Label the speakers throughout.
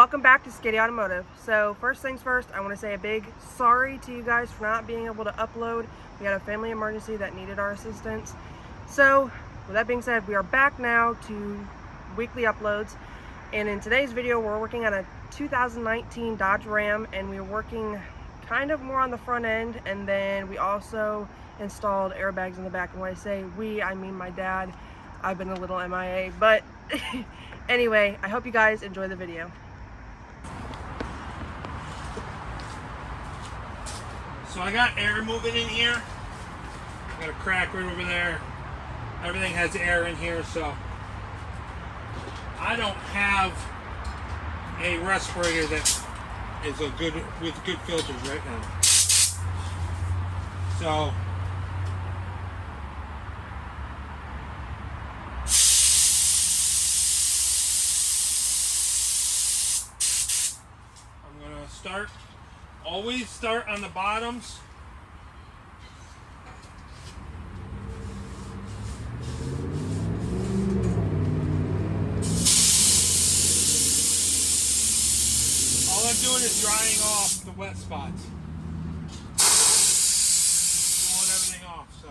Speaker 1: welcome back to Skitty Automotive. So first things first, I want to say a big sorry to you guys for not being able to upload. We had a family emergency that needed our assistance. So with that being said, we are back now to weekly uploads. And in today's video, we're working on a 2019 Dodge Ram, and we're working kind of more on the front end. And then we also installed airbags in the back. And when I say we, I mean my dad. I've been a little MIA, but anyway, I hope you guys enjoy the video.
Speaker 2: So I got air moving in here. I got a crack right over there. Everything has air in here, so I don't have a respirator that is with good filters right now. So I'm gonna always start on the bottoms. All I'm doing is drying off the wet spots. Blowing everything off, so.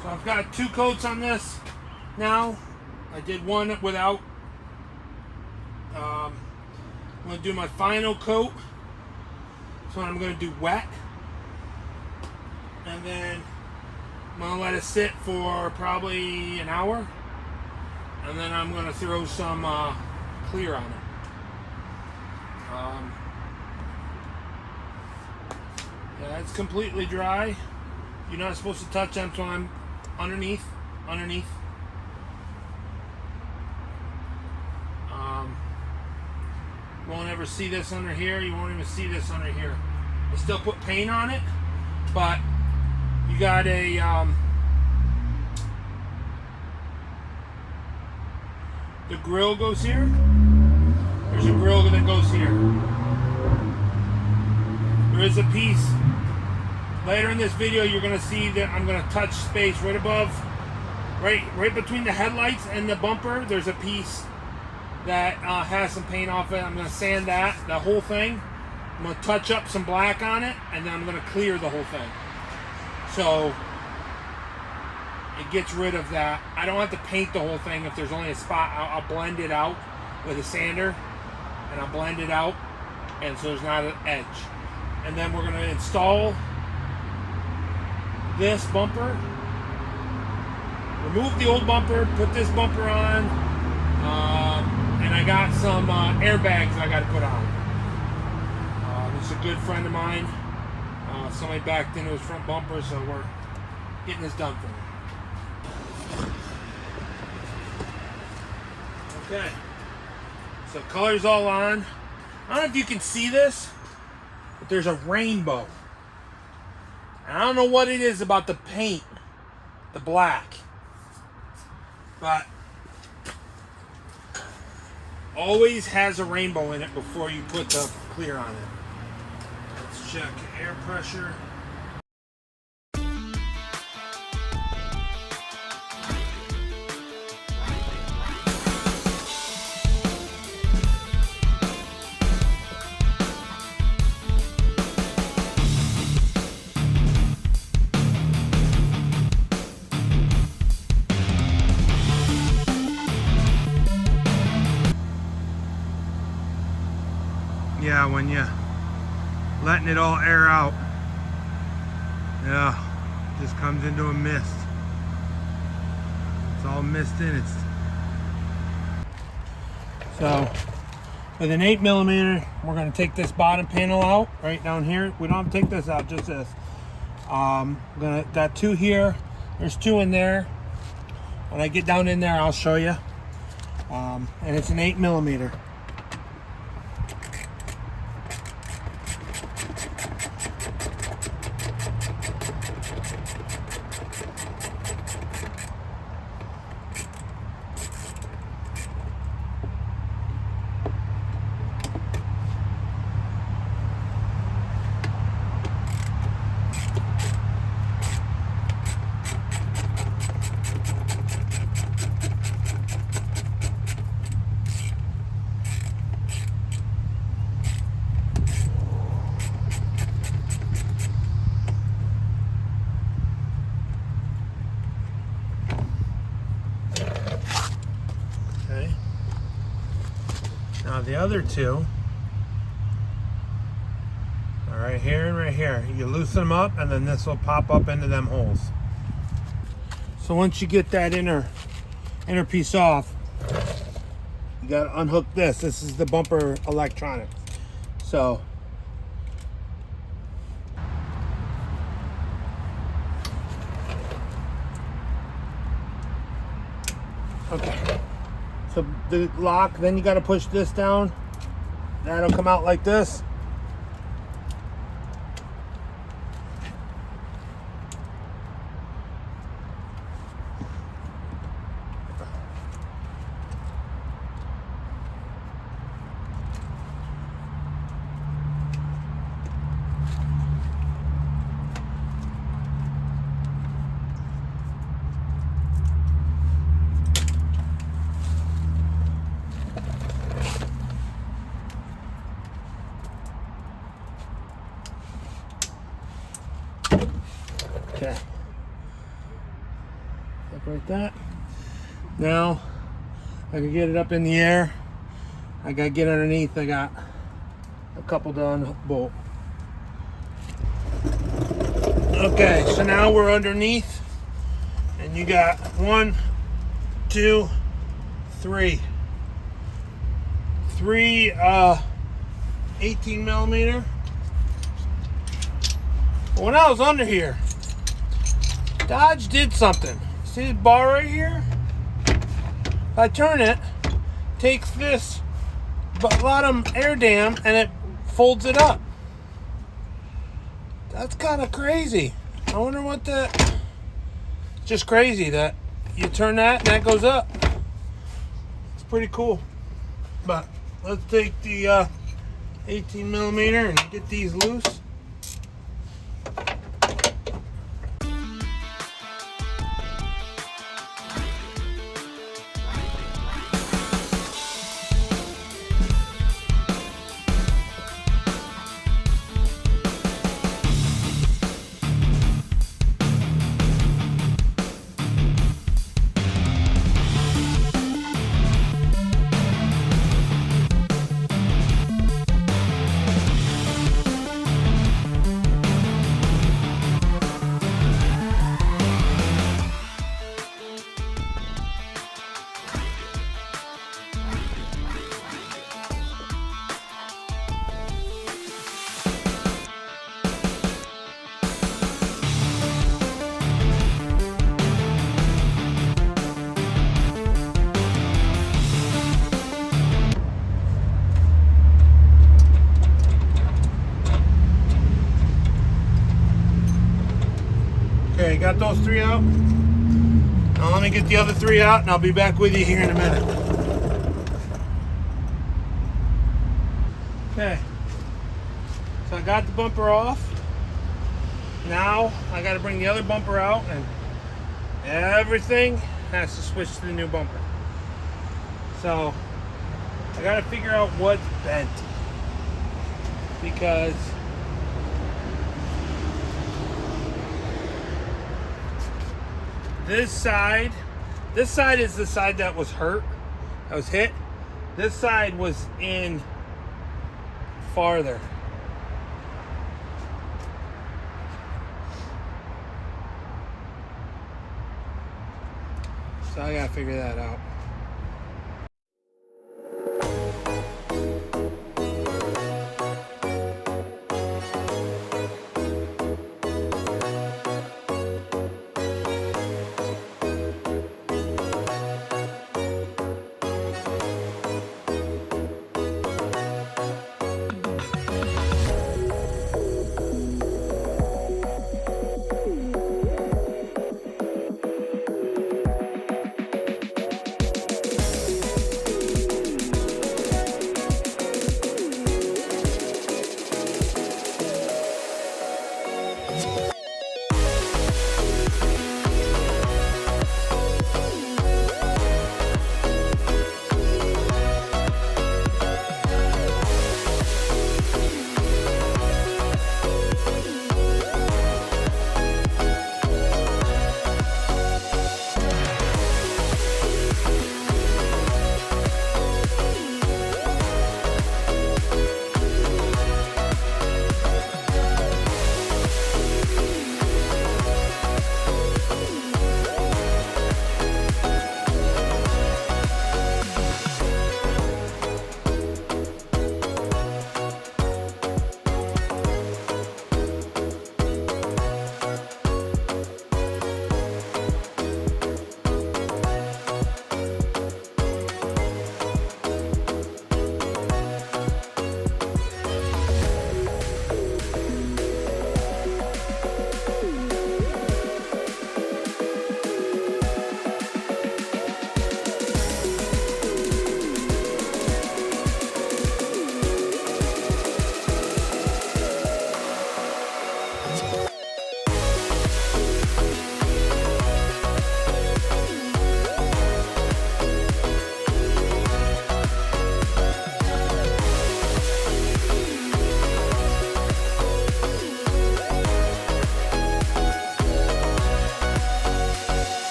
Speaker 2: So I've got 2 coats on this now. I did one without. I'm going to do my final coat. So I'm going to do wet. And then I'm going to let it sit for probably an hour. And then I'm going to throw some clear on it. Yeah, it's completely dry. You're not supposed to touch them until I'm underneath. You won't ever see this under here. You won't even see this under here. I still put paint on it, but you got a the grill goes here. There's a grill that goes here. There is a piece. Later in this video, you're going to see that I'm going to touch space right above, right between the headlights and the bumper. There's a piece that has some paint off it. I'm going to sand the whole thing. I'm going to touch up some black on it, and then I'm going to clear the whole thing. So it gets rid of that. I don't have to paint the whole thing if there's only a spot. I'll blend it out with a sander, and I'll blend it out, and so there's not an edge. And then we're going to install this bumper, remove the old bumper, put this bumper on, and I got some airbags I got to put on. This is a good friend of mine. Somebody backed into his front bumper, so we're getting this done for him. Okay, so color's all on. I don't know if you can see this, but there's a rainbow. And I don't know what it is about the paint, the black, but always has a rainbow in it before you put the clear on it. Let's check air pressure. Yeah, when you letting it all air out, yeah, just comes into a mist. It's all mist in it. So with an 8mm, we're going to take this bottom panel out right down here. We don't have to take this out, just this. Got 2 here. There's 2 in there. When I get down in there, I'll show you. And it's an 8mm. Now the other 2 are right here and right here. You loosen them up and then this will pop up into them holes. So once you get that inner piece off, you gotta unhook this. This is the bumper electronics. So okay. So the lock, then you got to push this down. That'll come out like this. Okay. Separate that. Now, I can get it up in the air. I gotta get underneath. I got a couple to unbolt. Okay, so now we're underneath, and you got 1, 2, 3. 3 18mm. When I was under here, Dodge did something. See the bar right here? If I turn it, takes this bottom air dam and it folds it up. That's kind of crazy. I wonder what that... Just crazy that you turn that and that goes up. It's pretty cool. But let's take the 18mm and get these loose. Okay, got those 3 out. Now let me get the other 3 out and I'll be back with you here in a minute. Okay. So I got the bumper off. Now I got to bring the other bumper out, and everything has to switch to the new bumper. So I got to figure out what's bent, because this side is the side that was hurt, that was hit. This side was in farther. So I gotta figure that out.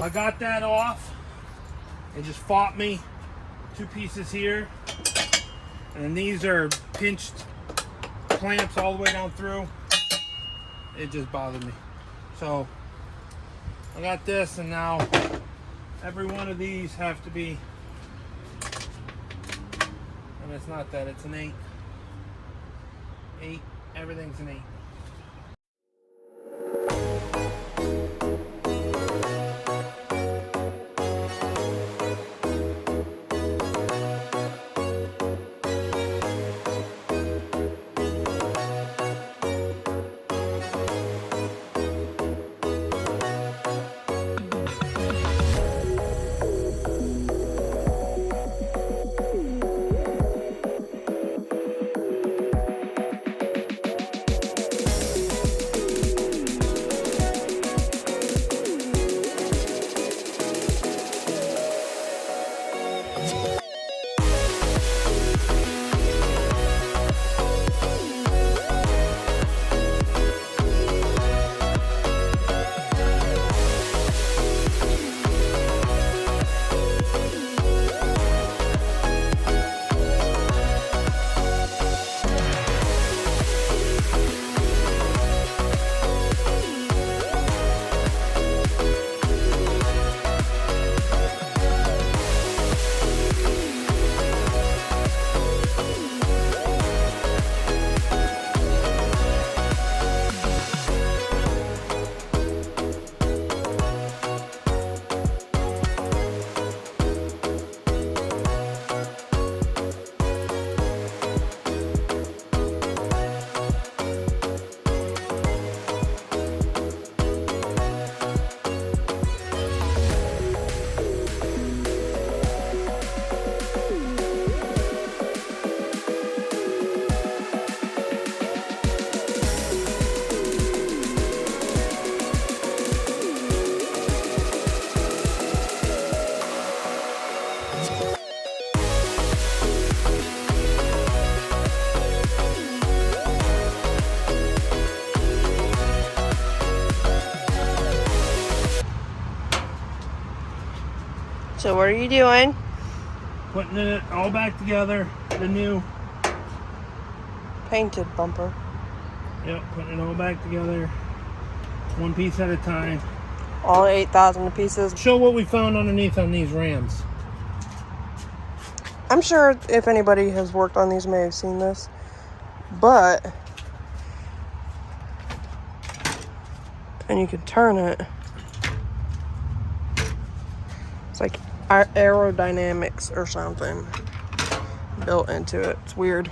Speaker 2: I got that off. It just fought me. 2 pieces here. And these are pinched clamps all the way down through. It just bothered me. So I got this, and now every one of these have to be, and it's not that, it's an 8. 8, everything's an 8.
Speaker 1: So what are you doing?
Speaker 2: Putting it all back together. The new.
Speaker 1: Painted bumper.
Speaker 2: Yep, putting it all back together. One piece at a time.
Speaker 1: All 8,000 pieces.
Speaker 2: Show what we found underneath on these Rams.
Speaker 1: I'm sure if anybody has worked on these may have seen this. But, and you can turn it. It's like aerodynamics or something built into it. It's weird.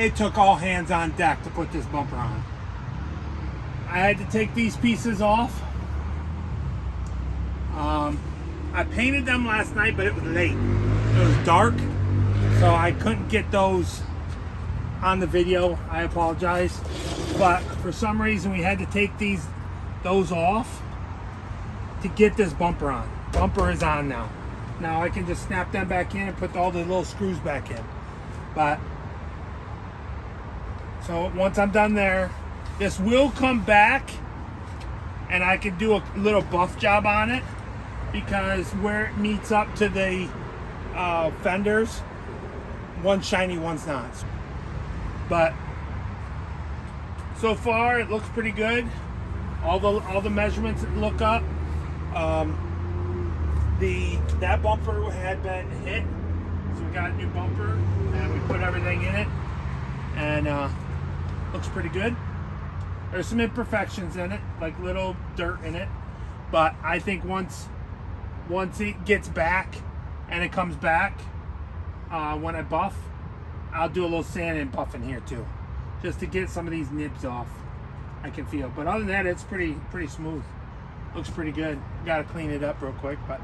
Speaker 2: it took all hands on deck to put this bumper on. I had to take these pieces off. I painted them last night, but it was late. It was dark, so I couldn't get those on the video. I apologize, but for some reason we had to take those off to get this bumper on. Bumper is on now. Now I can just snap them back in and put all the little screws back in. But so once I'm done there, this will come back and I can do a little buff job on it, because where it meets up to the fenders, one's shiny, one's not. But so far it looks pretty good. All the measurements look up. That bumper had been hit, so we got a new bumper and we put everything in it, and looks pretty good. There's some imperfections in it, like little dirt in it, but I think once it gets back and it comes back, when I buff, I'll do a little sand and buff in here too, just to get some of these nibs off. I can feel, but other than that, it's pretty smooth. Looks pretty good. Got to clean it up real quick, but